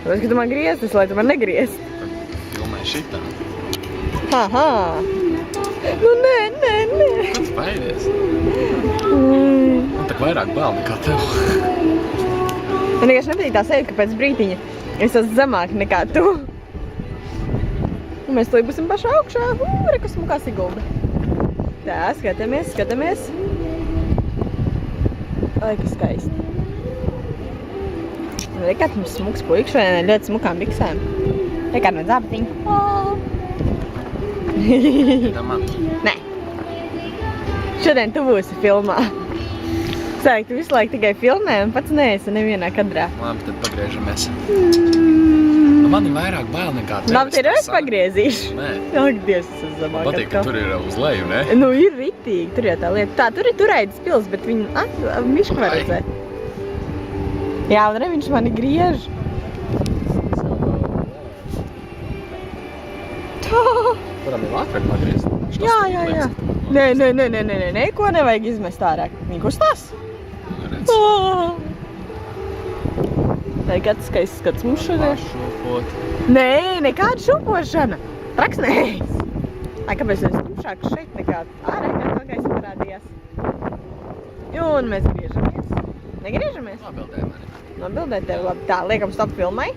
Tāpēc, ka tu man grieztis, lai tu man negriezti. Filmē šitā. Haha. Nu, nē. Ko tu baidies? Man tak vairāk bail nekā tev. Man vienkārši nepatīk tā sevi, ka pēc brītiņa es esmu zemāk nekā tu. Un mēs to būsim pašā augšā. Re, kas smukā Sigulda. Tā, skatāmies. Ai, kas skaisti. Re, kā mums smuks puikas šodien ļoti smukām biksēm. Re, kā no dzābatiņa. Iedā man. Nē. Šodien tu būsi filmā. Sāk, tu visu laiku tikai filmē un pats neesi nevienā kadrā. Labi, tad pagriežamies. Man ir vairāk bail nekā tev. Labi, ir es pagriezīšu. Nē. Ak, Dievs, tas ir zemāk. Patīk, ka tur ir uz leju, ne? Nu, ir ritīgi, tur jau tā lieta. Tā, tur ir Turaidas pils, bet viņu, mišku var redzēt. Jā, un re, viņš mani griež. Varam jau ātrāk pagriezt. Jā. Nē, ko nevajag izmest ārā. Viņi kustās? Redz. Tā ir kāds skaists skats mums šodien. Šūpot. Nē, nekāda šūpošana. Traksnējs. Ai, kāpēc es tumšāks šeit nekā ārā, kā tā gaisa parādījās? Un mēs griežamies. Negriežamies? Nobildē mani. Nobildēt tevi labi. Tā, liekam stop filmai.